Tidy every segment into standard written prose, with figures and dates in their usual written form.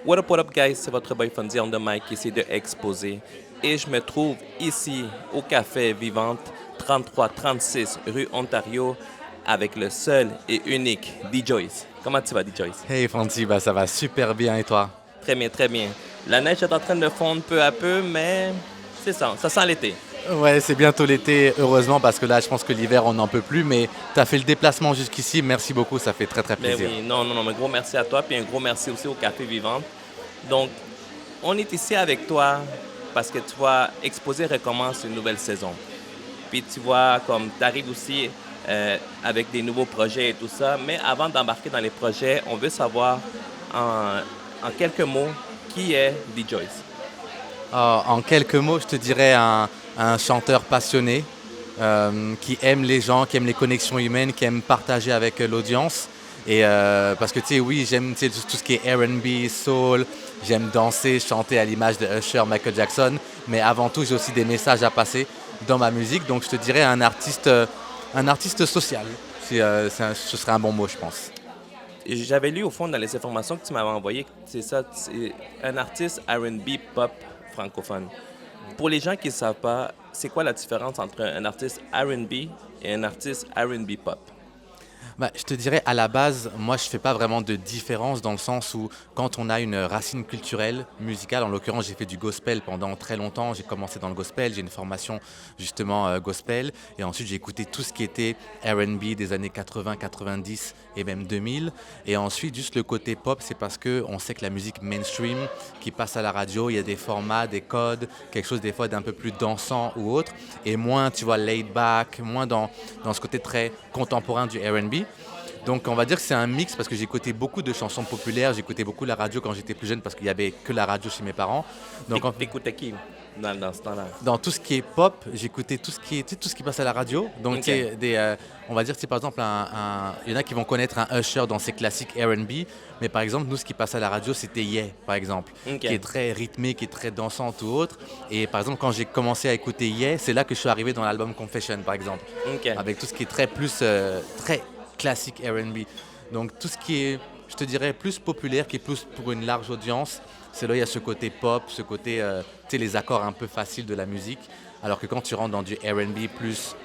What up, guys? C'est votre boy Fonzie on the mic ici de Exposé. Et je me trouve ici au Café Vivante, 3336 rue Ontario, avec le seul et unique D-Joyce. Comment tu vas, D-Joyce? Hey Fancy, bah ça va super bien et toi? Très bien, très bien. La neige est en train de fondre peu à peu, mais c'est ça sent l'été. Ouais, c'est bientôt l'été, heureusement, parce que là, je pense que l'hiver, on n'en peut plus, mais tu as fait le déplacement jusqu'ici, merci beaucoup, ça fait très très Mais plaisir. oui, non, mais gros merci à toi, puis un gros merci aussi au Café Vivante. Donc, on est ici avec toi parce que tu vois, Exposé recommence une nouvelle saison. Puis tu vois, comme tu arrives aussi avec des nouveaux projets et tout ça. Mais avant d'embarquer dans les projets, on veut savoir en quelques mots qui est D-Joyce. En quelques mots, je te dirais un chanteur passionné, qui aime les gens, qui aime les connexions humaines, qui aime partager avec l'audience. Et parce que tu sais, oui, j'aime tout ce qui est R&B, soul, j'aime danser, chanter à l'image de Usher, Michael Jackson, mais avant tout, j'ai aussi des messages à passer dans ma musique. Donc je te dirais un artiste social. Ce serait un bon mot, je pense. J'avais lu au fond dans les informations que tu m'avais envoyées, c'est ça, c'est un artiste R&B pop francophone. Pour les gens qui ne savent pas, c'est quoi la différence entre un artiste R&B et un artiste R&B pop? Bah, je te dirais, à la base, moi, je fais pas vraiment de différence dans le sens où quand on a une racine culturelle, musicale, en l'occurrence, j'ai fait du gospel pendant très longtemps. J'ai commencé dans le gospel, j'ai une formation justement gospel. Et ensuite, j'ai écouté tout ce qui était R&B des années 80, 90 et même 2000. Et ensuite, juste le côté pop, c'est parce que on sait que la musique mainstream qui passe à la radio, il y a des formats, des codes, quelque chose des fois d'un peu plus dansant ou autre. Et moins, tu vois, laid back, moins dans ce côté très contemporain du R&B. Donc on va dire que c'est un mix parce que j'écoutais beaucoup de chansons populaires, j'écoutais beaucoup la radio quand j'étais plus jeune parce qu'il n'y avait que la radio chez mes parents. Donc T'écoutais qui dans ce temps-là? dans tout ce qui est pop, j'écoutais tout ce qui est, tu sais, tout ce qui passe à la radio. Donc OK. tu sais, on va dire c'est par exemple il y en a qui vont connaître un Usher dans ses classiques R&B, mais par exemple nous ce qui passe à la radio c'était Yeah par exemple, OK. qui est très rythmé, qui est très dansante ou autre. Et par exemple quand j'ai commencé à écouter Yeah, c'est là que je suis arrivé dans l'album Confession par exemple, OK. avec tout ce qui est très plus très classique R&B. Donc tout ce qui est, je te dirais, plus populaire, qui est plus pour une large audience, c'est là il y a ce côté pop, ce côté, tu sais, les accords un peu faciles de la musique. Alors que quand tu rentres dans du R&B plus,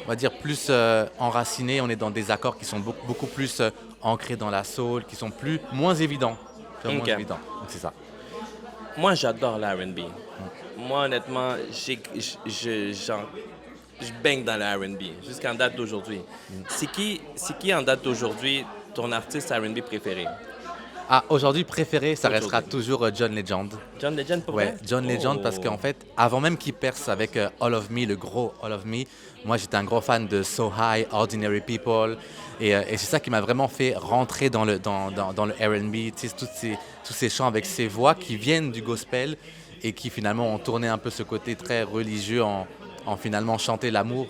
on va dire plus enraciné, on est dans des accords qui sont beaucoup plus ancrés dans la soul, qui sont moins évidents. Moins OK. évidents. Donc c'est ça. Moi, j'adore l'R&B. Moi, honnêtement, je baigne dans le R&B jusqu'en date d'aujourd'hui. C'est qui en date d'aujourd'hui ton artiste R&B préféré? Ah, aujourd'hui préféré, ça restera Aujourd'hui. toujours John Legend. John Legend pour Ouais, vrai? John Legend parce Oh. qu'en fait, avant même qu'il perce avec All of Me, le gros All of Me, moi j'étais un gros fan de So High, Ordinary People, et c'est ça qui m'a vraiment fait rentrer dans le R&B, tu sais, tous ces chants avec ces voix qui viennent du gospel et qui finalement ont tourné un peu ce côté très religieux en finalement chanter l'amour.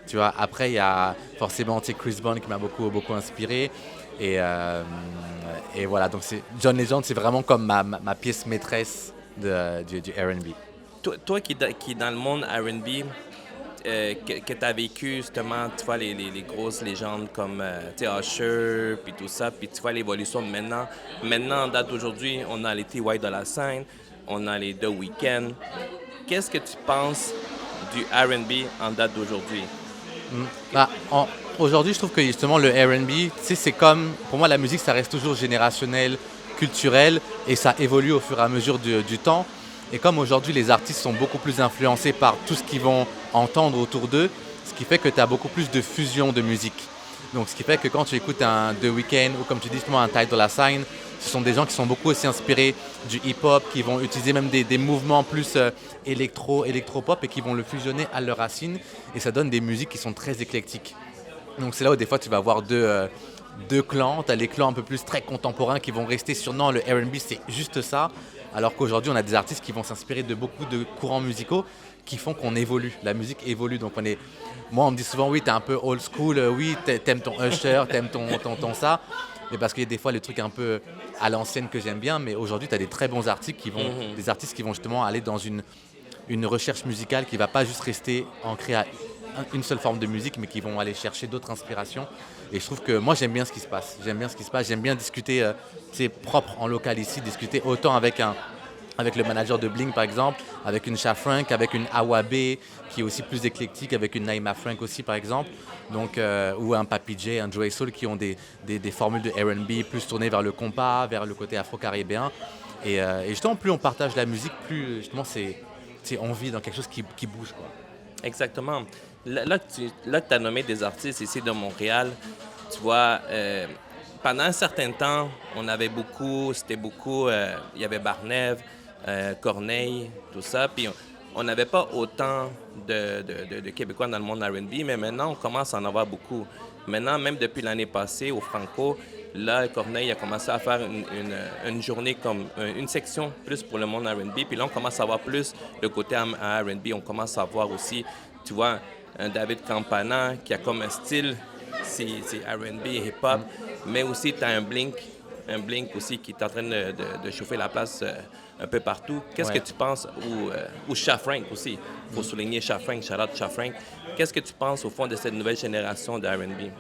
Tu vois, après il y a forcément tu sais, Chris Brown qui m'a beaucoup inspiré. Et, euh, et voilà, donc John Legend, c'est vraiment comme ma pièce maîtresse du R&B. Toi qui est dans le monde R&B, que tu as vécu justement, tu vois, les grosses légendes comme tu sais, Usher, puis tout ça, puis tu vois l'évolution de maintenant. Maintenant, en date d'aujourd'hui, on a les T.Y. de la scène, on a les The Weeknd. Qu'est-ce que tu penses du R&B en date d'aujourd'hui? Bah, aujourd'hui, je trouve que justement le R&B, tu sais, c'est comme, pour moi, la musique, ça reste toujours générationnel, culturel, et ça évolue au fur et à mesure du temps. Et comme aujourd'hui, les artistes sont beaucoup plus influencés par tout ce qu'ils vont entendre autour d'eux, ce qui fait que tu as beaucoup plus de fusion de musique. Donc, ce qui fait que quand tu écoutes un The Weeknd ou comme tu dis justement un Ty Dolla $ign, ce sont des gens qui sont beaucoup aussi inspirés du hip-hop, qui vont utiliser même des mouvements plus électro-pop et qui vont le fusionner à leurs racines. Et ça donne des musiques qui sont très éclectiques. Donc c'est là où des fois tu vas avoir deux clans. Tu as les clans un peu plus très contemporains qui vont rester sur non, le R&B c'est juste ça. Alors qu'aujourd'hui on a des artistes qui vont s'inspirer de beaucoup de courants musicaux qui font qu'on évolue. La musique évolue. Donc moi on me dit souvent oui t'es un peu old school, oui t'aimes ton Usher, t'aimes ton ça. Mais parce qu'il y a des fois les trucs un peu à l'ancienne que j'aime bien. Mais aujourd'hui tu as des très bons artistes des artistes qui vont justement aller dans une recherche musicale qui ne va pas juste rester ancrée à une seule forme de musique, mais qui vont aller chercher d'autres inspirations. Et je trouve que moi, j'aime bien ce qui se passe. J'aime bien discuter, c'est propre en local ici, discuter autant avec le manager de Blink par exemple, avec une Sha Frank, avec une Awabe qui est aussi plus éclectique, avec une Naima Frank aussi par exemple, donc, ou un Papi J, un Joey Soul qui ont des formules de R&B plus tournées vers le compas, vers le côté afro-caribéen. Et justement, plus on partage la musique, plus justement on vit dans quelque chose qui bouge, quoi. Exactement. Là que tu as nommé des artistes ici de Montréal, tu vois, pendant un certain temps, il y avait Barnève, Corneille, tout ça, puis on n'avait pas autant de Québécois dans le monde R&B, mais maintenant, on commence à en avoir beaucoup. Maintenant, même depuis l'année passée, au Franco, là, Corneille a commencé à faire une journée comme une section plus pour le monde R&B, puis là, on commence à voir plus le côté R&B. On commence à voir aussi, tu vois, un David Campana qui a comme un style, c'est R&B et hip-hop, mais aussi tu as un Blink aussi qui est en train de chauffer la place un peu partout. Qu'est-ce que tu penses, ou Sha Frank aussi, il faut souligner Sha Frank, shout out Sha Frank. Qu'est-ce que tu penses au fond de cette nouvelle génération de R&B?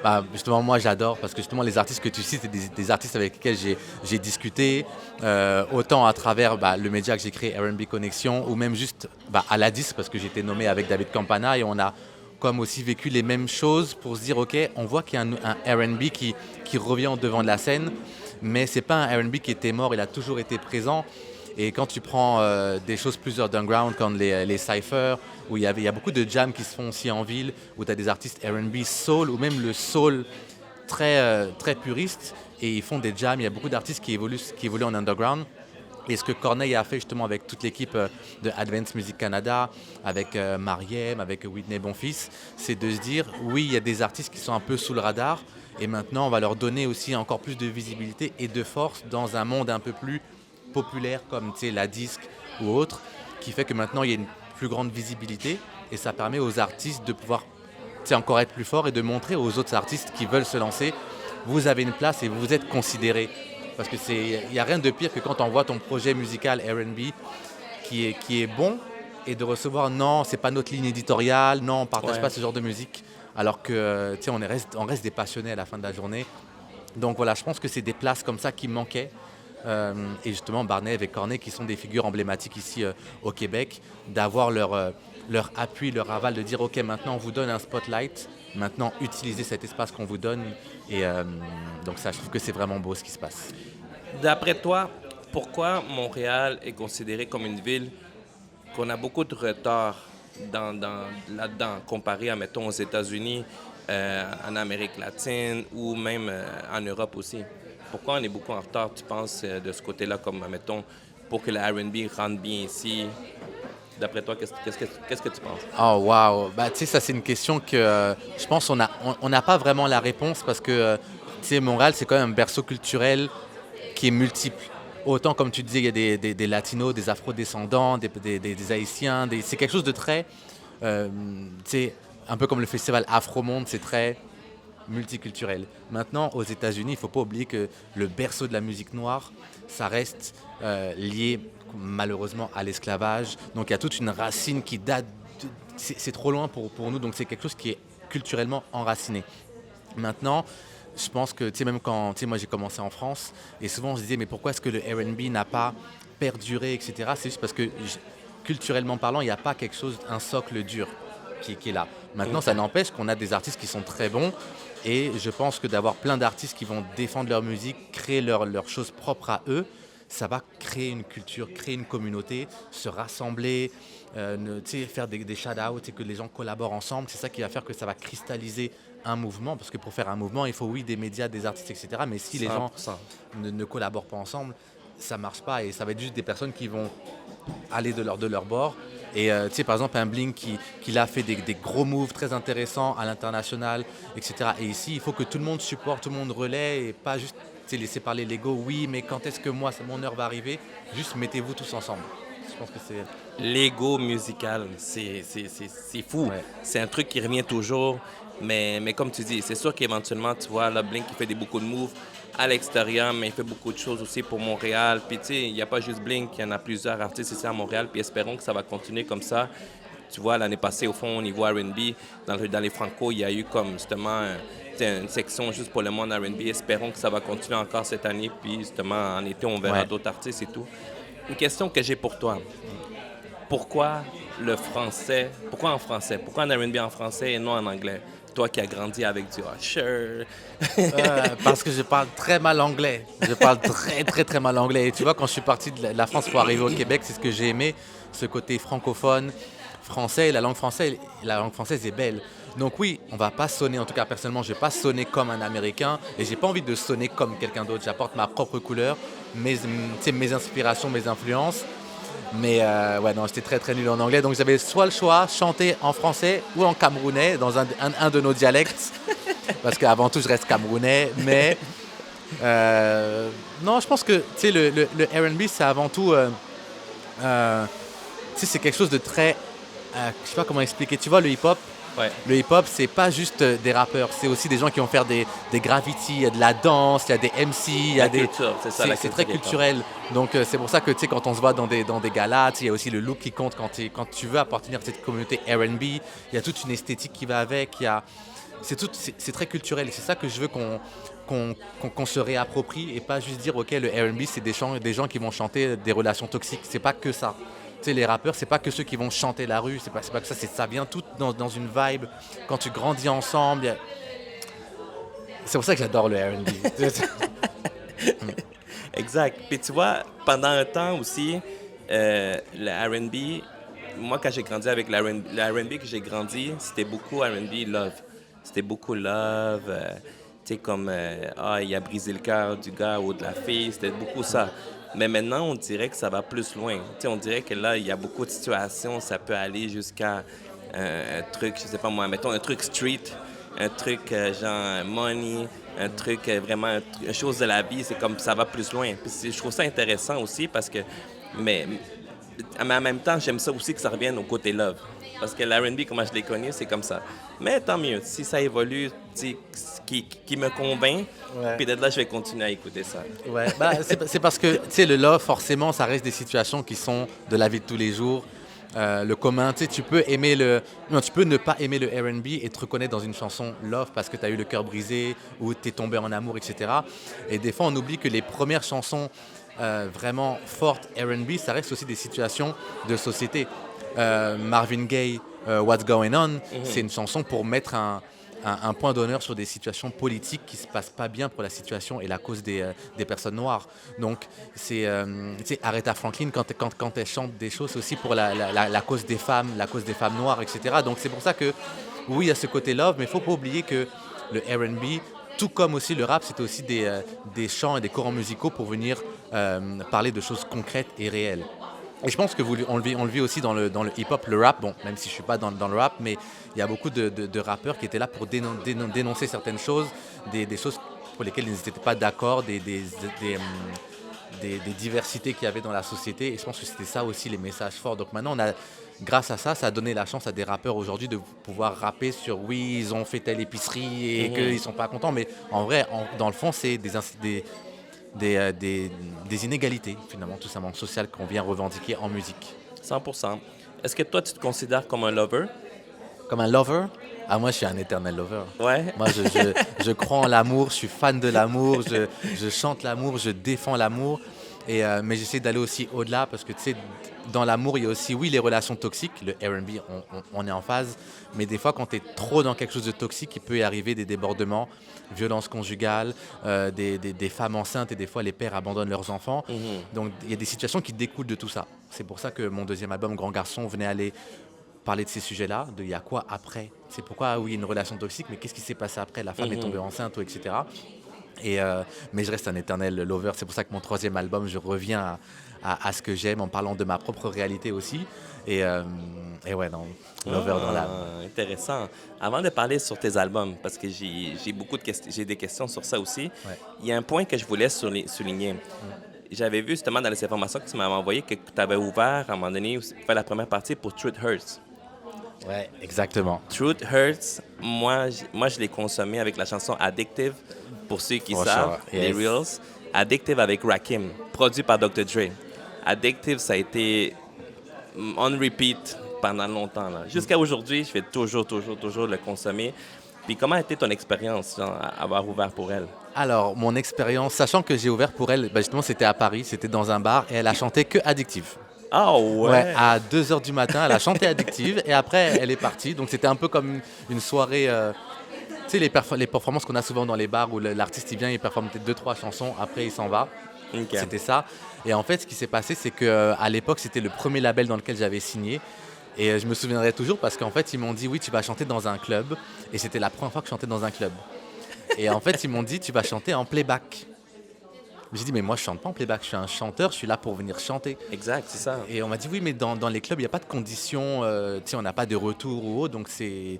Bah, justement, moi j'adore parce que justement les artistes que tu cites, c'est des artistes avec lesquels j'ai discuté, autant à travers le média que j'ai créé, R&B Connexion, ou même juste à la disque parce que j'ai été nommé avec David Campana et on a comme aussi vécu les mêmes choses pour se dire ok, on voit qu'il y a un R&B qui revient au devant de la scène, mais c'est pas un R&B qui était mort, il a toujours été présent. Et quand tu prends des choses plus underground comme les cyphers, où il y a beaucoup de jams qui se font aussi en ville, où tu as des artistes R&B soul, ou même le soul très, très puriste, et ils font des jams, il y a beaucoup d'artistes qui évoluent en underground. Et ce que Corneille a fait justement avec toute l'équipe de Advance Music Canada, avec Mariem, avec Whitney Bonfils, c'est de se dire, oui, il y a des artistes qui sont un peu sous le radar, et maintenant on va leur donner aussi encore plus de visibilité et de force dans un monde un peu plus populaire comme la disque ou autre, qui fait que maintenant il y a une plus grande visibilité et ça permet aux artistes de pouvoir encore être plus forts et de montrer aux autres artistes qui veulent se lancer, vous avez une place et vous êtes considérés. Parce que il n'y a rien de pire que quand on voit ton projet musical R&B qui est bon et de recevoir non, c'est pas notre ligne éditoriale, non, on partage pas ce genre de musique, alors que on reste des passionnés à la fin de la journée. Donc voilà, je pense que c'est des places comme ça qui manquaient. Et justement, Barnève et Corneille, qui sont des figures emblématiques ici au Québec, d'avoir leur appui, leur aval, de dire ok, maintenant on vous donne un spotlight, maintenant utilisez cet espace qu'on vous donne. Et donc ça, je trouve que c'est vraiment beau ce qui se passe. D'après toi, pourquoi Montréal est considérée comme une ville qu'on a beaucoup de retard là-dedans, comparé à, mettons, aux États-Unis, en Amérique latine ou même en Europe aussi? Pourquoi on est beaucoup en retard, tu penses, de ce côté-là, comme, mettons, pour que le R&B rentre bien ici? D'après toi, qu'est-ce que tu penses? Oh, wow! Tu sais, ça, c'est une question que je pense on n'a pas vraiment la réponse parce que, tu sais, Montréal, c'est quand même un berceau culturel qui est multiple. Autant, comme tu disais, il y a des latinos, des afro-descendants, des haïtiens, c'est quelque chose de très, tu sais, un peu comme le festival Afro-Monde, c'est très multiculturel. Maintenant, aux États-Unis, il ne faut pas oublier que le berceau de la musique noire, ça reste lié malheureusement à l'esclavage. Donc il y a toute une racine qui date, c'est trop loin pour nous, donc c'est quelque chose qui est culturellement enraciné. Maintenant, je pense que, tu sais, même quand, tu sais, moi j'ai commencé en France, et souvent on se disait, mais pourquoi est-ce que le R&B n'a pas perduré, etc. C'est juste parce que, culturellement parlant, il n'y a pas quelque chose, un socle dur qui est là. Maintenant, ça n'empêche qu'on a des artistes qui sont très bons, et je pense que d'avoir plein d'artistes qui vont défendre leur musique, créer leurs choses propres à eux, ça va créer une culture, créer une communauté, se rassembler, faire des shout-outs et que les gens collaborent ensemble. C'est ça qui va faire que ça va cristalliser un mouvement, parce que pour faire un mouvement, il faut, oui, des médias, des artistes, etc. Mais si 100%. Les gens ne collaborent pas ensemble, ça ne marche pas et ça va être juste des personnes qui vont aller de leur bord. Et tu sais, par exemple, un Blink qui a fait des gros moves très intéressants à l'international, etc. Et ici, il faut que tout le monde supporte, tout le monde relaie et pas juste laisser parler l'ego. Oui, mais quand est-ce que moi, mon heure va arriver? Juste mettez-vous tous ensemble. Je pense que c'est... L'ego musical, c'est fou. Ouais. C'est un truc qui revient toujours. Mais comme tu dis, c'est sûr qu'éventuellement, tu vois, là, Blink, il fait beaucoup de moves à l'extérieur, mais il fait beaucoup de choses aussi pour Montréal. Puis, tu sais, il n'y a pas juste Blink, il y en a plusieurs artistes ici à Montréal. Puis, espérons que ça va continuer comme ça. tu vois, l'année passée, au fond, au niveau R&B, dans les Franco, il y a eu comme justement une section juste pour le monde R&B. Espérons que ça va continuer encore cette année. Puis justement, en été, on verra Ouais. d'autres artistes et tout. Une question que j'ai pour toi. Pourquoi le français, pourquoi en français? Pourquoi en R&B en français et non en anglais? Toi qui as grandi avec du Usher. Parce que je parle très mal anglais. Je parle très très très mal anglais. Et tu vois, quand je suis parti de la France pour arriver au Québec, c'est ce que j'ai aimé, ce côté francophone, français. La langue française est belle. Donc oui, on va pas sonner, en tout cas personnellement, je vais pas sonner comme un Américain et j'ai pas envie de sonner comme quelqu'un d'autre. J'apporte ma propre couleur, mes inspirations, mes influences. Mais ouais, non, j'étais très très nul en anglais. Donc j'avais soit le choix, chanter en français ou en camerounais, dans un de nos dialectes. Parce qu'avant tout, je reste camerounais. Mais non, je pense que le R&B, c'est avant tout. C'est quelque chose de très. Je sais pas comment expliquer. Tu vois, le hip-hop, Ouais. le hip-hop, c'est pas juste des rappeurs, c'est aussi des gens qui vont faire des graffitis, il y a de la danse, il y a des MC, il y a La des. culture, c'est ça, la C'est culture très hip-hop. culturel. Donc c'est pour ça que quand on se voit dans des galas, il y a aussi le look qui compte quand tu veux appartenir à cette communauté R&B. Il y a toute une esthétique qui va avec. C'est très culturel. Et c'est ça que je veux qu'on se réapproprie et pas juste dire ok, le R&B c'est des gens qui vont chanter des relations toxiques. C'est pas que ça. Tu sais, les rappeurs, c'est pas que ceux qui vont chanter la rue, c'est pas que ça, ça vient tout dans une vibe. Quand tu grandis ensemble, c'est pour ça que j'adore le R&B. Exact. Puis tu vois, pendant un temps aussi, le R&B, moi quand j'ai grandi avec le R&B que j'ai grandi, c'était beaucoup R&B love. C'était beaucoup love, tu sais, comme il a brisé le cœur du gars ou de la fille, c'était beaucoup ça. Mais maintenant, on dirait que ça va plus loin. Tu sais, on dirait que là, il y a beaucoup de situations, ça peut aller jusqu'à un truc, je sais pas moi, mettons un truc street, un truc genre money, un truc vraiment une chose de la vie, c'est comme ça va plus loin. Puis je trouve ça intéressant aussi parce que, mais en même temps, j'aime ça aussi que ça revienne au côté love. Parce que l'R&B, comment je l'ai connu, c'est comme ça. Mais tant mieux, si ça évolue, tu sais, qui me convainc, Ouais. puis de là, je vais continuer à écouter ça. Ouais, bah, c'est parce que tu sais, le love, forcément, ça reste des situations qui sont de la vie de tous les jours. Le commun, tu sais, tu peux ne pas aimer le R&B et te reconnaître dans une chanson love parce que tu as eu le cœur brisé ou tu es tombé en amour, etc. Et des fois, on oublie que les premières chansons vraiment fortes R&B, ça reste aussi des situations de société. Marvin Gaye, What's Going On, c'est une chanson pour mettre un point d'honneur sur des situations politiques qui ne se passent pas bien pour la situation et la cause des personnes noires. Donc, tu sais, Aretha Franklin, quand elle chante des choses, c'est aussi pour la cause des femmes noires, etc. Donc, c'est pour ça que, oui, il y a ce côté love, mais il ne faut pas oublier que le R&B, tout comme aussi le rap, c'était aussi des chants et des courants musicaux pour venir parler de choses concrètes et réelles. Et je pense que on le vit aussi dans le hip-hop, le rap, bon, même si je ne suis pas dans le rap, mais il y a beaucoup de rappeurs qui étaient là pour dénoncer certaines choses, des choses pour lesquelles ils n'étaient pas d'accord, des diversités qu'il y avait dans la société. Et je pense que c'était ça aussi les messages forts. Donc maintenant, grâce à ça, ça a donné la chance à des rappeurs aujourd'hui de pouvoir rapper sur oui, ils ont fait telle épicerie et qu'ils ne sont pas contents. Mais en vrai, dans le fond, c'est des inégalités, finalement, tout simplement, sociales qu'on vient revendiquer en musique. 100%. Est-ce que toi, tu te considères comme un lover? Comme un lover, moi, je suis un éternel lover. Ouais. Moi, je crois en l'amour, je suis fan de l'amour, je chante l'amour, je défends l'amour. Mais j'essaie d'aller aussi au-delà parce que, tu sais, dans l'amour, il y a aussi, oui, les relations toxiques. Le R&B, on est en phase. Mais des fois, quand tu es trop dans quelque chose de toxique, il peut y arriver des débordements, violences conjugales, des femmes enceintes et des fois, les pères abandonnent leurs enfants. Donc, il y a des situations qui découlent de tout ça. C'est pour ça que mon deuxième album, Grand Garçon, venait aller parler de ces sujets-là, de il y a quoi après. C'est pourquoi, oui, une relation toxique, mais qu'est-ce qui s'est passé après? La femme est tombée enceinte, ou etc. Mais je reste un éternel lover. C'est pour ça que mon troisième album, je reviens à ce que j'aime en parlant de ma propre réalité aussi. Et ouais, non, lover dans l'âme. Intéressant. Avant de parler sur tes albums, parce que j'ai beaucoup de questions, j'ai des questions sur ça aussi, il y a un point que je voulais souligner. J'avais vu justement dans les informations que tu m'avais envoyées que tu avais ouvert à un moment donné, faire la première partie pour Truth Hurts. Ouais, exactement. Truth Hurts, moi je l'ai consommé avec la chanson Addictive, pour ceux qui savent, les Reels. Addictive avec Rakim, produit par Dr. Dre. Addictive, ça a été on repeat pendant longtemps. Là. Jusqu'à aujourd'hui, je vais toujours le consommer. Puis comment a été ton expérience genre, à avoir ouvert pour elle? Alors, mon expérience, sachant que j'ai ouvert pour elle, justement, c'était à Paris, c'était dans un bar et elle a chanté que Addictive. Ah ouais? Ouais, à 2 h du matin, elle a chanté Addictive et après, elle est partie. Donc, c'était un peu comme une soirée. Tu sais, les performances qu'on a souvent dans les bars où l'artiste il vient, il performe peut-être 2-3 chansons, après il s'en va. OK. C'était ça. Et en fait, ce qui s'est passé, c'est qu'à l'époque, c'était le premier label dans lequel j'avais signé. Et je me souviendrai toujours parce qu'en fait, ils m'ont dit, oui, tu vas chanter dans un club. Et c'était la première fois que je chantais dans un club. Et en fait, ils m'ont dit, tu vas chanter en playback. J'ai dit, mais moi, je chante pas en playback, je suis un chanteur, je suis là pour venir chanter. Exact, c'est ça. Et on m'a dit, oui, mais dans les clubs, il n'y a pas de conditions, tu sais, on n'a pas de retour ou autre, donc il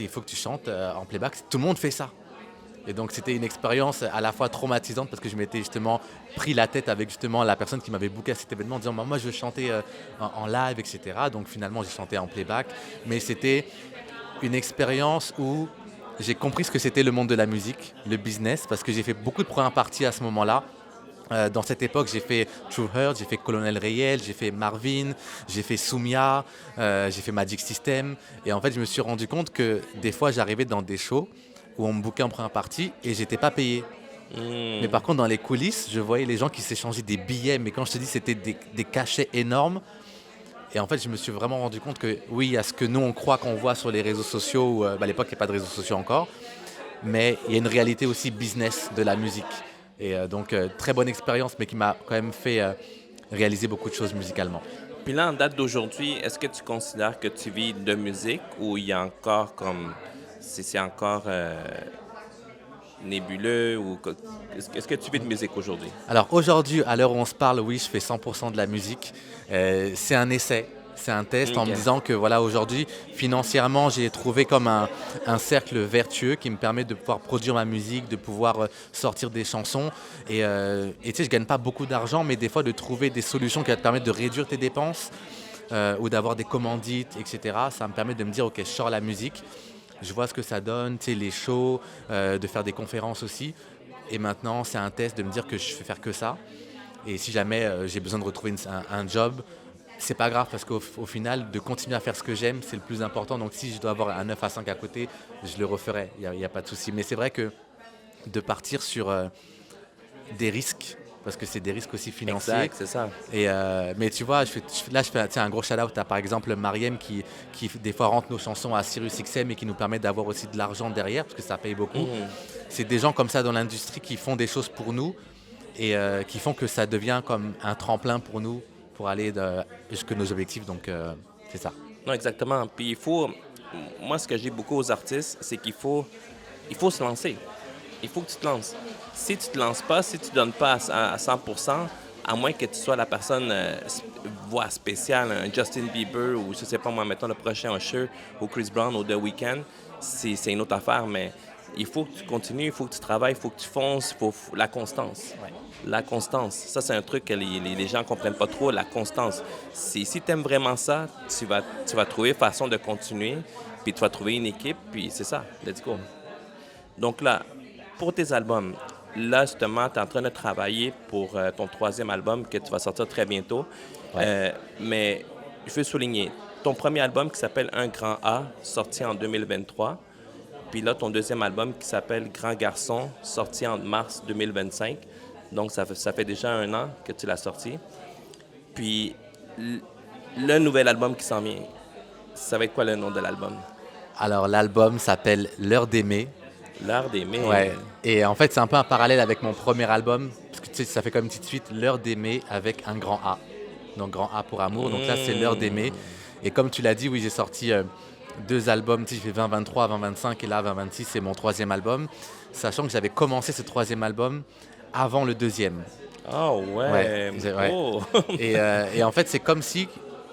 faut que tu chantes en playback. Tout le monde fait ça. Et donc, c'était une expérience à la fois traumatisante parce que je m'étais justement pris la tête avec justement la personne qui m'avait booké à cet événement en disant, moi, je veux chanter en live, etc. Donc, finalement, j'ai chanté en playback. Mais c'était une expérience où j'ai compris ce que c'était le monde de la musique, le business, parce que j'ai fait beaucoup de premières parties à ce moment-là. Dans cette époque, j'ai fait True Heart, j'ai fait Colonel Rayel, j'ai fait Marvin, j'ai fait Soumia, j'ai fait Magic System. Et en fait, je me suis rendu compte que des fois, j'arrivais dans des shows où on me bookait en première partie et j'étais pas payé. Mais par contre, dans les coulisses, je voyais les gens qui s'échangeaient des billets. Mais quand je te dis, c'était des cachets énormes. Et en fait, je me suis vraiment rendu compte que oui, il y a ce que nous, on croit qu'on voit sur les réseaux sociaux, où à l'époque, il n'y a pas de réseaux sociaux encore. Mais il y a une réalité aussi business de la musique. Et donc, très bonne expérience, mais qui m'a quand même fait réaliser beaucoup de choses musicalement. Puis là, en date d'aujourd'hui, est-ce que tu considères que tu vis de musique ou il y a encore comme... C'est encore nébuleux ou... Est-ce que tu vis de musique aujourd'hui? Alors aujourd'hui, à l'heure où on se parle, oui, je fais 100% de la musique. C'est un essai. C'est un test en me disant que voilà, aujourd'hui, financièrement, j'ai trouvé comme un cercle vertueux qui me permet de pouvoir produire ma musique, de pouvoir sortir des chansons. Et tu sais, je gagne pas beaucoup d'argent, mais des fois, de trouver des solutions qui vont te permettre de réduire tes dépenses ou d'avoir des commandites, etc. Ça me permet de me dire, OK, je sors la musique, je vois ce que ça donne, tu sais, les shows, de faire des conférences aussi. Et maintenant, c'est un test de me dire que je fais faire que ça. Et si jamais j'ai besoin de retrouver un job, c'est pas grave parce qu'au final, de continuer à faire ce que j'aime, c'est le plus important. Donc si je dois avoir un 9 à 5 à côté, je le referai, il n'y a pas de souci. Mais c'est vrai que de partir sur des risques, parce que c'est des risques aussi financiers. Exact, c'est ça. Et, mais tu vois, je fais un gros shout-out à par exemple Mariem qui des fois rentre nos chansons à SiriusXM et qui nous permet d'avoir aussi de l'argent derrière parce que ça paye beaucoup. C'est des gens comme ça dans l'industrie qui font des choses pour nous et qui font que ça devient comme un tremplin pour nous pour aller jusqu'à nos objectifs. Donc, c'est ça. Non, exactement. Puis il faut... Moi, ce que je dis beaucoup aux artistes, c'est qu'il faut se lancer. Il faut que tu te lances. Si tu ne te lances pas, si tu ne donnes pas à 100%, à moins que tu sois la personne voix spéciale, un Justin Bieber ou je sais pas moi, mettons le prochain Usher ou Chris Brown ou The Weeknd, c'est une autre affaire, mais il faut que tu continues, il faut que tu travailles, il faut que tu fonces, la constance. Ouais. La constance, ça c'est un truc que les gens ne comprennent pas trop, la constance. Si tu aimes vraiment ça, tu vas trouver façon de continuer, puis tu vas trouver une équipe, puis c'est ça, let's go. Donc là, pour tes albums, là justement, tu es en train de travailler pour ton 3e album que tu vas sortir très bientôt. Ouais. Mais je veux souligner, ton premier album qui s'appelle Un Grand A, sorti en 2023. Puis là, ton 2e album qui s'appelle Grand Garçon, sorti en mars 2025. Donc, ça fait déjà 1 an que tu l'as sorti. Puis, le nouvel album qui s'en vient, ça va être quoi le nom de l'album? Alors, l'album s'appelle L'heure d'aimer. L'art d'aimer. Ouais. Et en fait, c'est un peu un parallèle avec mon premier album, parce que tu sais, ça fait comme une petite suite, L'heure d'aimer avec un grand A. Donc, grand A pour amour. Donc là, c'est L'heure d'aimer. Et comme tu l'as dit, oui, j'ai sorti 2 albums. Tu sais, j'ai fait 2023, 2025 et là, 2026, c'est mon 3e album. Sachant que j'avais commencé ce 3e album avant le 2e. Oh ouais. Oh. Et en fait, c'est comme si...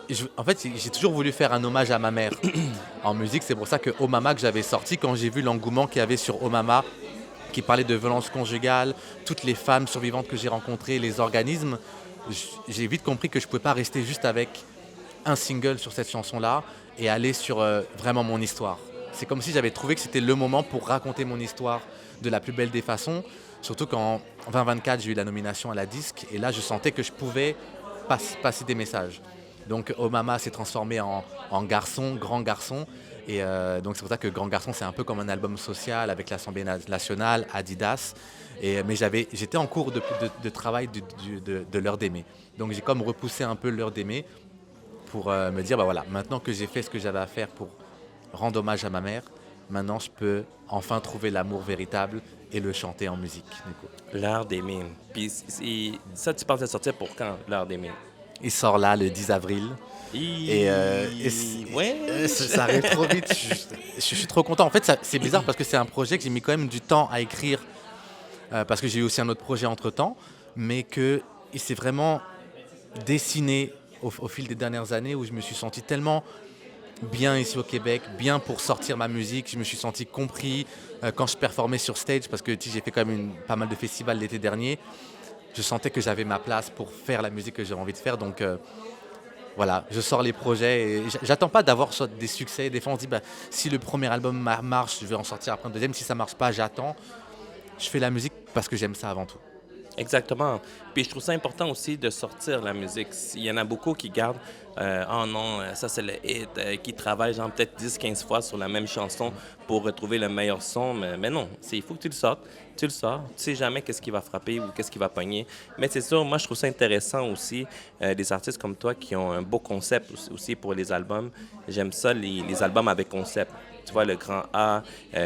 j'ai toujours voulu faire un hommage à ma mère en musique. C'est pour ça que Oh Mama que j'avais sorti, quand j'ai vu l'engouement qu'il y avait sur Oh Mama, qui parlait de violence conjugale, toutes les femmes survivantes que j'ai rencontrées, les organismes, j'ai vite compris que je ne pouvais pas rester juste avec un single sur cette chanson-là et aller sur vraiment mon histoire. C'est comme si j'avais trouvé que c'était le moment pour raconter mon histoire de la plus belle des façons. Surtout qu'en 2024, j'ai eu la nomination à la disque et là, je sentais que je pouvais passer des messages. Donc Omama s'est transformé en garçon, grand garçon. Et donc c'est pour ça que Grand Garçon, c'est un peu comme un album social avec l'Assemblée nationale, Adidas. Mais j'étais en cours de travail de l'heure d'aimer. Donc j'ai comme repoussé un peu l'heure d'aimer pour me dire, bah voilà, maintenant que j'ai fait ce que j'avais à faire pour rendre hommage à ma mère, maintenant je peux enfin trouver l'amour véritable et le chanter en musique. Du coup. L'art d'aimer. Puis ça, tu penses de sortir pour quand, l'art d'aimer? Il sort là le 10 avril. Ouais. Ça arrive trop vite. Je suis trop content. En fait, c'est bizarre parce que c'est un projet que j'ai mis quand même du temps à écrire parce que j'ai eu aussi un autre projet entre-temps, mais qu'il s'est vraiment dessiné au fil des dernières années où je me suis senti tellement bien ici au Québec, bien pour sortir ma musique. Je me suis senti compris quand je performais sur stage parce que j'ai fait quand même pas mal de festivals l'été dernier. Je sentais que j'avais ma place pour faire la musique que j'avais envie de faire. Donc voilà, je sors les projets et j'attends pas d'avoir des succès. Des fois on se dit si le premier album marche, je vais en sortir après un deuxième. Si ça marche pas, j'attends. Je fais la musique parce que j'aime ça avant tout. Exactement. Puis je trouve ça important aussi de sortir la musique. Il y en a beaucoup qui gardent oh non, ça c'est le hit, qui travaillent genre peut-être 10-15 fois sur la même chanson pour retrouver le meilleur son. Mais non, il faut que tu le sortes. Tu le sors. Tu sais jamais qu'est-ce qui va frapper ou qu'est-ce qui va pogner. Mais c'est sûr, moi je trouve ça intéressant aussi, des artistes comme toi qui ont un beau concept aussi pour les albums. J'aime ça, les albums avec concept. Tu vois, le grand A,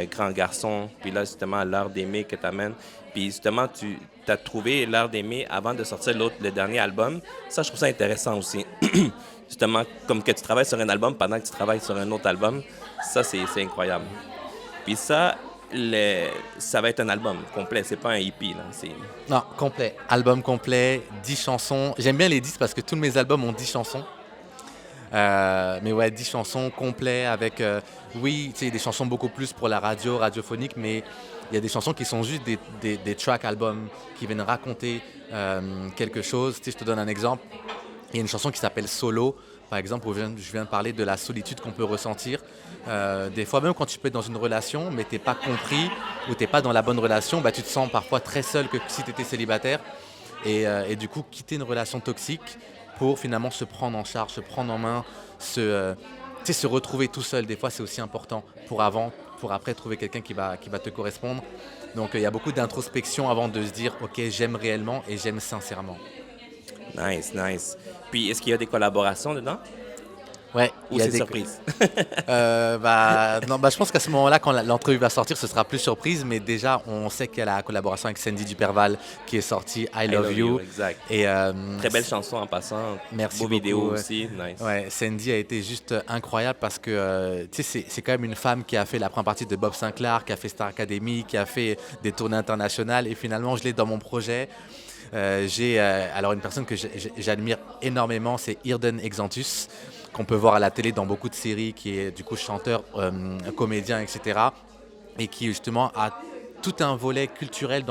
grand garçon, puis là justement l'art d'aimer que tu amènes. Puis justement, tu as trouvé l'art d'aimer avant de sortir le dernier album. Ça, je trouve ça intéressant aussi. Justement, comme que tu travailles sur un album pendant que tu travailles sur un autre album, ça, c'est incroyable. Puis ça va être un album complet, c'est pas un EP, là. Non, complet. Album complet, 10 chansons. J'aime bien les 10 parce que tous mes albums ont 10 chansons. Mais ouais, 10 chansons complets avec, oui, tu sais, des chansons beaucoup plus pour la radiophonique, mais il y a des chansons qui sont juste des track albums qui viennent raconter quelque chose. Tu sais, je te donne un exemple. Il y a une chanson qui s'appelle Solo, par exemple, où je viens de parler de la solitude qu'on peut ressentir. Des fois, même quand tu peux être dans une relation, mais tu n'es pas compris ou tu n'es pas dans la bonne relation, tu te sens parfois très seul que si tu étais célibataire. Et du coup, quitter une relation toxique pour finalement se prendre en charge, se prendre en main, se retrouver tout seul. Des fois, c'est aussi important pour après trouver quelqu'un qui va te correspondre. Donc, il y a beaucoup d'introspection avant de se dire « Ok, j'aime réellement et j'aime sincèrement ». Nice, nice. Puis, est-ce qu'il y a des collaborations dedans? Ouais. Ou c'est surprise? Non, je pense qu'à ce moment-là, quand l'entrevue va sortir, ce sera plus surprise. Mais déjà, on sait qu'il y a la collaboration avec Sandy Duperval qui est sortie, I Love You. Exact. Et, très belle chanson en passant. Merci Beau beaucoup. vidéo aussi. Nice. Ouais, Sandy a été juste incroyable parce que c'est quand même une femme qui a fait la première partie de Bob Sinclair, qui a fait Star Academy, qui a fait des tournées internationales. Et finalement, je l'ai dans mon projet. J'ai alors une personne que j'admire énormément, c'est Irden Exantus, qu'on peut voir à la télé dans beaucoup de séries, qui est du coup chanteur, comédien, etc. Et qui justement a tout un volet culturel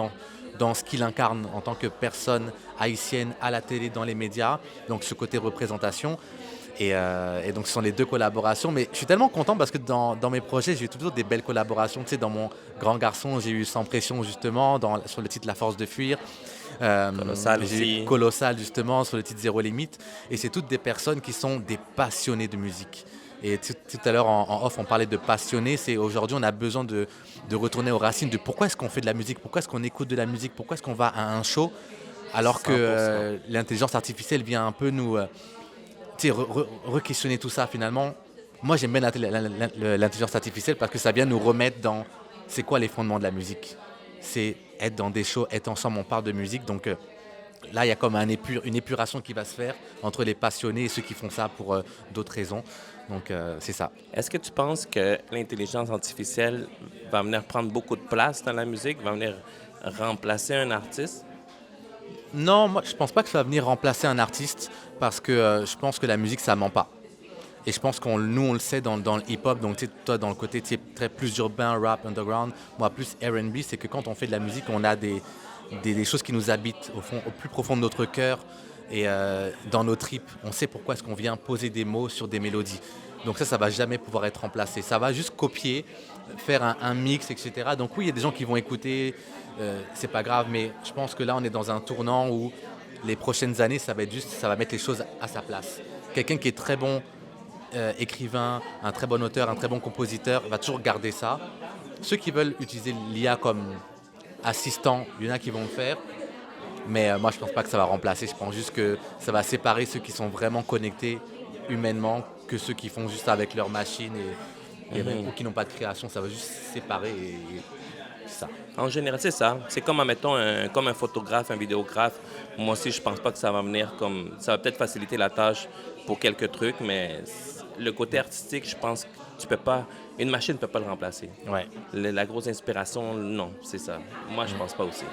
dans ce qu'il incarne en tant que personne haïtienne à la télé, dans les médias, donc ce côté représentation. Et donc ce sont les deux collaborations. Mais je suis tellement content parce que dans mes projets, j'ai eu toujours des belles collaborations. Tu sais, dans mon Grand Garçon, j'ai eu Sans Pression justement, sur le titre La Force de fuir. Colossal aussi. Colossal justement, sur le titre Zéro Limite. Et c'est toutes des personnes qui sont des passionnés de musique. Et tout à l'heure en off, on parlait de passionnés. C'est aujourd'hui, on a besoin de retourner aux racines de pourquoi est-ce qu'on fait de la musique, pourquoi est-ce qu'on écoute de la musique, pourquoi est-ce qu'on va à un show, alors que l'intelligence artificielle vient un peu nous re-questionner tout ça finalement. Moi, j'aime bien l'intelligence artificielle parce que ça vient nous remettre dans c'est quoi les fondements de la musique. C'est être dans des shows, être ensemble, on parle de musique. Donc là, il y a comme une épuration qui va se faire entre les passionnés et ceux qui font ça pour d'autres raisons. Donc c'est ça. Est-ce que tu penses que l'intelligence artificielle va venir prendre beaucoup de place dans la musique, va venir remplacer un artiste? Non, moi, je pense pas que ça va venir remplacer un artiste parce que je pense que la musique, ça ment pas. Et je pense nous, on le sait dans le hip-hop, donc toi, dans le côté très plus urbain, rap, underground, moi, plus R&B, c'est que quand on fait de la musique, on a des choses qui nous habitent au plus profond de notre cœur et dans nos tripes. On sait pourquoi est-ce qu'on vient poser des mots sur des mélodies. Donc ça va jamais pouvoir être remplacé. Ça va juste copier, faire un mix, etc. Donc oui, il y a des gens qui vont écouter, c'est pas grave, mais je pense que là, on est dans un tournant où les prochaines années, ça va mettre les choses à sa place. quelqu'un qui est très bon écrivain, un très bon auteur, un très bon compositeur, va toujours garder ça. Ceux qui veulent utiliser l'IA comme assistant, il y en a qui vont le faire. Mais moi, je ne pense pas que ça va remplacer. Je pense juste que ça va séparer ceux qui sont vraiment connectés humainement que ceux qui font juste avec leur machine ou qui n'ont pas de création. Ça va juste séparer et c'est ça. En général, c'est ça. C'est comme, admettons, comme un photographe, un vidéographe. Moi aussi, je pense pas que ça va venir comme... Ça va peut-être faciliter la tâche pour quelques trucs, mais le côté artistique, je pense que tu peux pas... Une machine ne peut pas le remplacer. Ouais. La grosse inspiration, non, c'est ça. Moi, je pense pas aussi.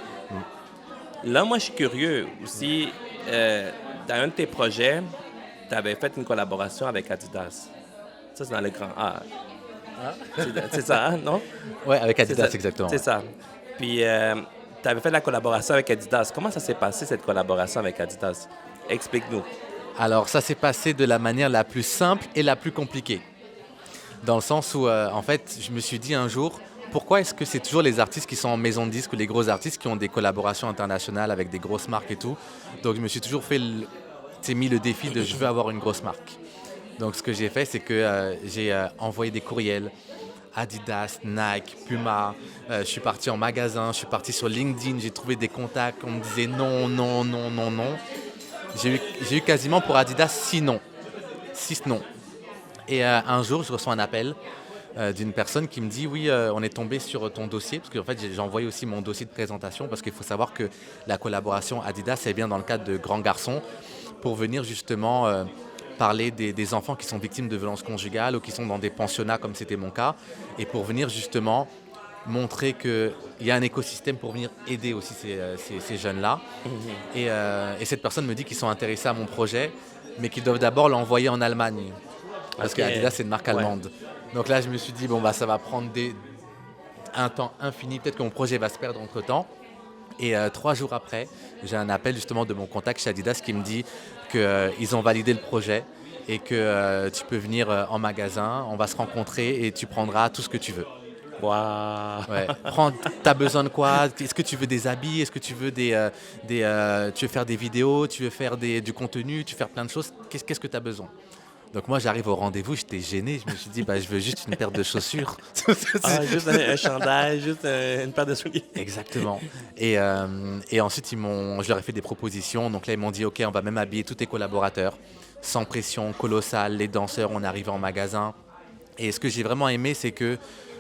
Là, moi, je suis curieux aussi. Dans un de tes projets, tu avais fait une collaboration avec Adidas. Ça, c'est dans le grand A. C'est ça, hein, non? Ouais, avec Adidas, ça, exactement. C'est ça. Puis, tu avais fait la collaboration avec Adidas. Comment ça s'est passé, cette collaboration avec Adidas? Explique-nous. Alors, ça s'est passé de la manière la plus simple et la plus compliquée. Dans le sens où, en fait, je me suis dit un jour, pourquoi est-ce que c'est toujours les artistes qui sont en maison de disques ou les gros artistes qui ont des collaborations internationales avec des grosses marques et tout? Donc, je me suis toujours mis le défi de je veux avoir une grosse marque. Donc, ce que j'ai fait, c'est que j'ai envoyé des courriels. Adidas, Nike, Puma. Je suis parti en magasin, je suis parti sur LinkedIn, j'ai trouvé des contacts. On me disait non, non, non, non, non. J'ai eu quasiment pour Adidas 6 non. 6 non. Et un jour, je reçois un appel d'une personne qui me dit oui, on est tombé sur ton dossier, parce qu'en fait j'ai envoyé aussi mon dossier de présentation, parce qu'il faut savoir que la collaboration Adidas est bien dans le cadre de Grands Garçons, pour venir justement parler des enfants qui sont victimes de violences conjugales ou qui sont dans des pensionnats comme c'était mon cas, et pour venir justement montrer qu'il y a un écosystème pour venir aider aussi ces jeunes-là. Et cette personne me dit qu'ils sont intéressés à mon projet, mais qu'ils doivent d'abord l'envoyer en Allemagne. Parce que Adidas, c'est une marque allemande. Donc là, je me suis dit, bon, bah, ça va prendre un temps infini. Peut-être que mon projet va se perdre entre-temps. Et 3 jours après, j'ai un appel justement de mon contact chez Adidas qui me dit qu'ils ont validé le projet et que tu peux venir en magasin, on va se rencontrer et tu prendras tout ce que tu veux. Waouh! Ouais. T'as besoin de quoi? Est-ce que tu veux des habits? Est-ce que tu veux tu veux faire des vidéos? Tu veux faire du contenu? Tu veux faire plein de choses? Qu'est-ce que tu as besoin? Donc moi, j'arrive au rendez-vous, j'étais gêné. Je me suis dit, je veux juste une paire de chaussures. Juste un chandail, juste une paire de souliers. Exactement. Et ensuite, je leur ai fait des propositions. Donc là, ils m'ont dit, OK, on va même habiller tous tes collaborateurs. Sans pression colossale, les danseurs, on arrive en magasin. Et ce que j'ai vraiment aimé, c'est que,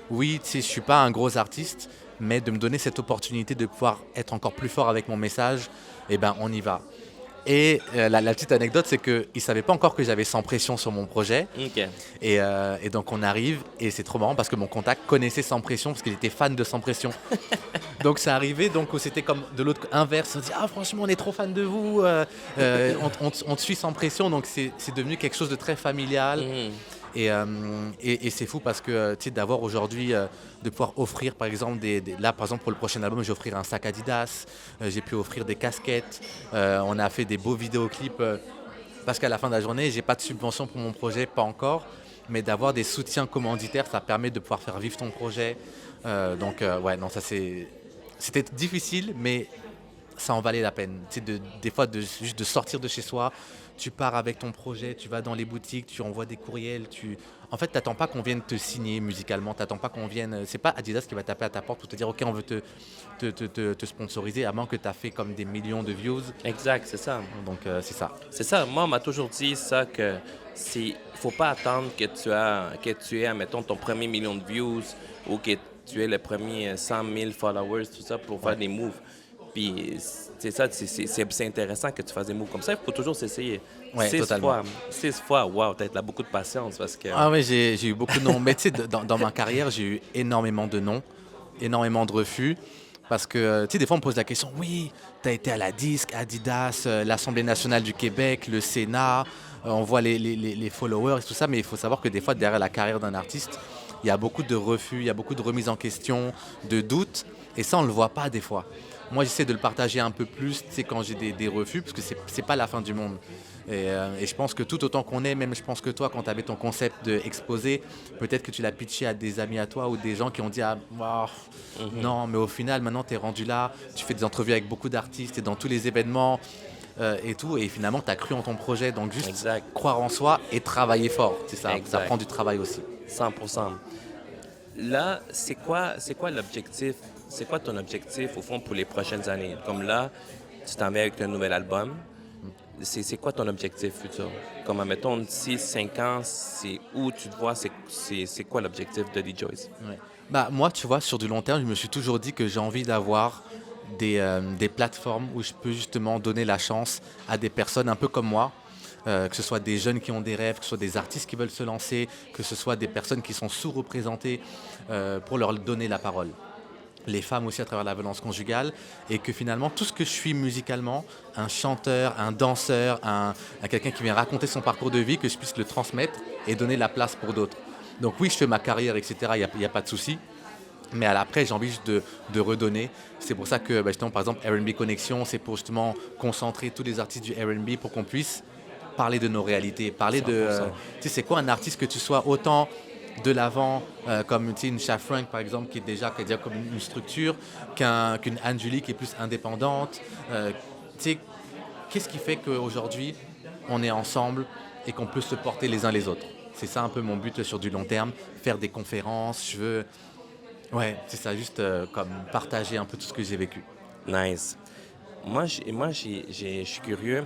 oui, je ne suis pas un gros artiste, mais de me donner cette opportunité de pouvoir être encore plus fort avec mon message, on y va. Et la petite anecdote, c'est qu'ils ne savaient pas encore que j'avais Sans Pression sur mon projet. Okay. Et donc on arrive, et c'est trop marrant parce que mon contact connaissait Sans Pression parce qu'il était fan de Sans Pression. Donc c'est arrivé, donc c'était comme de l'autre inverse. On dit, ah franchement, on est trop fan de vous, on te suit Sans Pression. Donc c'est devenu quelque chose de très familial. Et c'est fou parce que d'avoir aujourd'hui, de pouvoir offrir par exemple, là par exemple pour le prochain album, j'ai offrir un sac Adidas, j'ai pu offrir des casquettes, on a fait des beaux vidéoclips parce qu'à la fin de la journée, j'ai pas de subvention pour mon projet, pas encore, mais d'avoir des soutiens commanditaires, ça permet de pouvoir faire vivre ton projet. C'était difficile, mais ça en valait la peine. Des fois, juste de sortir de chez soi, tu pars avec ton projet, tu vas dans les boutiques, tu envoies des courriels. En fait, tu n'attends pas qu'on vienne te signer musicalement, tu n'attends pas qu'on vienne... C'est pas Adidas qui va taper à ta porte pour te dire « Ok, on veut te sponsoriser » à moins que tu as fait comme des millions de views. Exact, c'est ça. Donc, c'est ça. C'est ça. Moi, on m'a toujours dit ça, que il ne faut pas attendre que tu aies, admettons, ton premier million de views ou que tu aies le premier 100 000 followers, tout ça, pour faire des moves. Puis c'est ça, c'est intéressant que tu fasses des moves comme ça. Il faut toujours s'essayer. Ouais, 6 fois, wow, t'as là beaucoup de patience parce que... Ah oui, j'ai eu beaucoup de noms. Mais tu sais, dans ma carrière, j'ai eu énormément de noms, énormément de refus. Parce que, tu sais, des fois, on me pose la question, oui, tu as été à la Disque, Adidas, l'Assemblée nationale du Québec, le Sénat, on voit les followers et tout ça, mais il faut savoir que des fois, derrière la carrière d'un artiste, il y a beaucoup de refus, il y a beaucoup de remises en question, de doutes, et ça, on ne le voit pas des fois. Moi, j'essaie de le partager un peu plus, tu sais, quand j'ai des refus, parce que c'est pas la fin du monde. Et je pense que tout autant qu'on est, même je pense que toi, quand tu avais ton concept d'exposer, peut-être que tu l'as pitché à des amis à toi ou des gens qui ont dit non, mais au final, maintenant, tu es rendu là, tu fais des entrevues avec beaucoup d'artistes et dans tous les événements. et tout. Et finalement, tu as cru en ton projet. Donc, juste Exact. croire en soi et travailler fort. C'est ça, ça Exact. prend du travail aussi. 100%. Là, c'est quoi l'objectif? C'est quoi ton objectif, au fond, pour les prochaines années? Comme là, tu t'en vas avec un nouvel album. C'est quoi ton objectif futur? Comme, mettons, d'ici 5 ans, c'est où tu te vois, c'est quoi l'objectif de D-Joyce? Ouais. Bah, moi, tu vois, sur du long terme, je me suis toujours dit que j'ai envie d'avoir des plateformes où je peux justement donner la chance à des personnes un peu comme moi, que ce soit des jeunes qui ont des rêves, que ce soit des artistes qui veulent se lancer, que ce soit des personnes qui sont sous-représentées pour leur donner la parole. Les femmes aussi à travers la violence conjugale, et que finalement tout ce que je suis musicalement, un chanteur, un danseur, quelqu'un qui vient raconter son parcours de vie, que je puisse le transmettre et donner la place pour d'autres. Donc oui, je fais ma carrière, etc., il n'y a pas de souci. Mais après, j'ai envie juste de redonner. C'est pour ça que, justement, par exemple, R&B Connexion, c'est pour justement concentrer tous les artistes du R&B pour qu'on puisse parler de nos réalités, parler de... 100%. tu sais, c'est quoi un artiste que tu sois autant de l'avant, comme tu sais, une Sha Frank, par exemple, qui est déjà comme une structure, qu'une Anne Julie qui est plus indépendante. Tu sais, qu'est-ce qui fait qu'aujourd'hui, on est ensemble et qu'on peut se porter les uns les autres? C'est ça un peu mon but sur du long terme, faire des conférences, je veux... Ouais, c'est ça, juste comme partager un peu tout ce que j'ai vécu. Nice. Je suis curieux.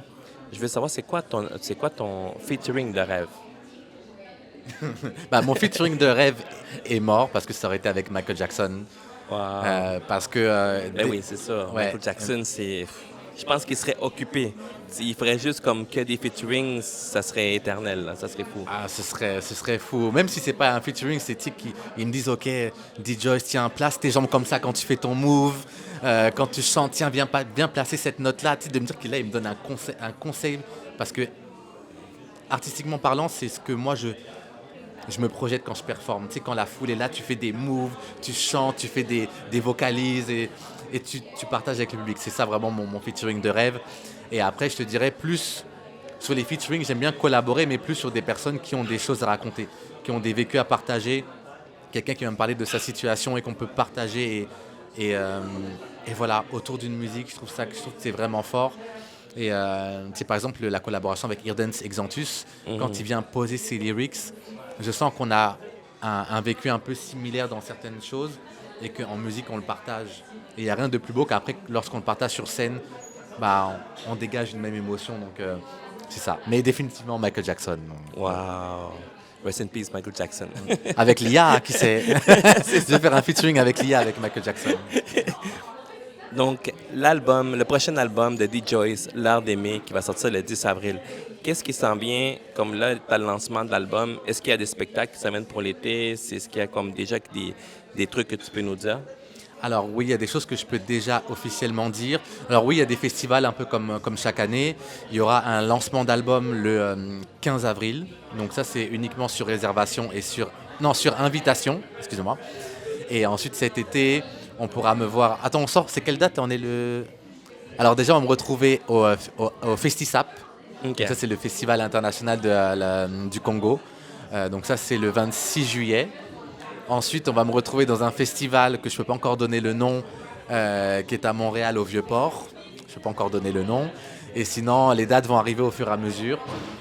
Je veux savoir, c'est quoi ton featuring de rêve? Bah, mon featuring de rêve est mort parce que ça aurait été avec Michael Jackson. Wow. Parce que... Ben oui, c'est ça. Ouais. Michael Jackson, c'est... Je pense qu'il serait occupé. Il ferait juste comme que des featurings, ça serait éternel, là. Ça serait fou. Ah, ce serait fou. Même si c'est pas un featuring, c'est ils me disent, OK, D-Joyce, tiens, place tes jambes comme ça quand tu fais ton move. Quand tu chantes, tiens, bien placer cette note-là. Tu sais, de me dire qu'il là, il me donne un conseil. Parce que, artistiquement parlant, c'est ce que moi, je me projette quand je performe. Tu sais, quand la foule est là, tu fais des moves, tu chantes, tu fais des vocalises et tu partages avec le public. C'est ça vraiment mon featuring de rêve. Et après, je te dirais plus sur les featuring, j'aime bien collaborer, mais plus sur des personnes qui ont des choses à raconter, qui ont des vécus à partager, quelqu'un qui va me parler de sa situation et qu'on peut partager. Et voilà, autour d'une musique, je trouve que c'est vraiment fort. Et c'est par exemple la collaboration avec Irdens Exantus, quand il vient poser ses lyrics, je sens qu'on a un vécu un peu similaire dans certaines choses et qu'en musique on le partage. Et il n'y a rien de plus beau qu'après, lorsqu'on le partage sur scène, bah, on dégage une même émotion. Donc c'est ça. Mais définitivement Michael Jackson. Wow. Rest in peace, Michael Jackson. Avec Lia, qui sait. Je vais faire un featuring avec Lia, avec Michael Jackson. Donc, le prochain album de D-Joyce, L'Art d'aimer, qui va sortir le 10 avril, qu'est-ce qui s'en vient? Comme là, tu as le lancement de l'album. Est-ce qu'il y a des spectacles qui s'amènent pour l'été? Est-ce qu'il y a comme déjà des trucs que tu peux nous dire? Alors oui, il y a des choses que je peux déjà officiellement dire. Alors oui, il y a des festivals un peu comme chaque année. Il y aura un lancement d'album le 15 avril. Donc ça, c'est uniquement sur réservation et sur invitation, excusez-moi. Et ensuite, cet été, on pourra me voir... Attends, on sort, c'est quelle date? Alors déjà, on va me retrouver au Festisap. Okay. Ça, c'est le festival international du Congo. Donc ça, c'est le 26 juillet. Ensuite, on va me retrouver dans un festival que je ne peux pas encore donner le nom, qui est à Montréal, au Vieux-Port. Je ne peux pas encore donner le nom. Et sinon, les dates vont arriver au fur et à mesure.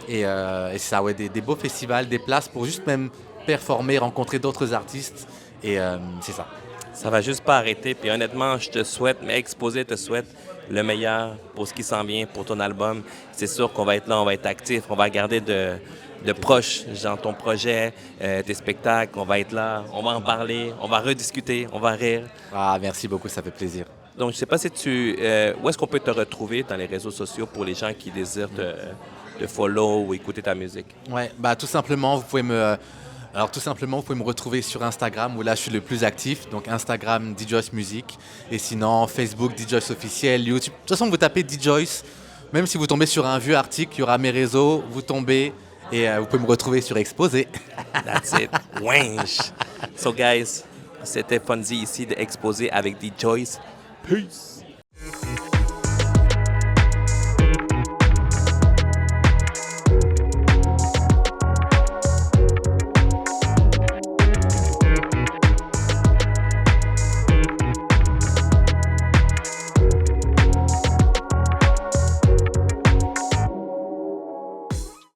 Et c'est ça, ouais, des beaux festivals, des places pour juste même performer, rencontrer d'autres artistes. Et c'est ça. Ça va juste pas arrêter. Puis honnêtement, je te souhaite, mais Exposé te souhaite le meilleur pour ce qui s'en vient, pour ton album. C'est sûr qu'on va être là, on va être actif, on va regarder de proche dans ton projet, tes spectacles, on va être là, on va en parler, on va rediscuter, on va rire. Ah, merci beaucoup, ça fait plaisir. Donc, je ne sais pas si où est-ce qu'on peut te retrouver dans les réseaux sociaux pour les gens qui désirent te follow ou écouter ta musique? Ouais, bah tout simplement, vous pouvez me retrouver sur Instagram où là je suis le plus actif. Donc Instagram D-Joyce Music et sinon Facebook D-Joyce officiel, YouTube. De toute façon, vous tapez D-Joyce, même si vous tombez sur un vieux article, il y aura mes réseaux, vous tombez et vous pouvez me retrouver sur Exposé. That's it. Winch. So guys, c'était Fonzie ici de Exposé avec D-Joyce. Peace.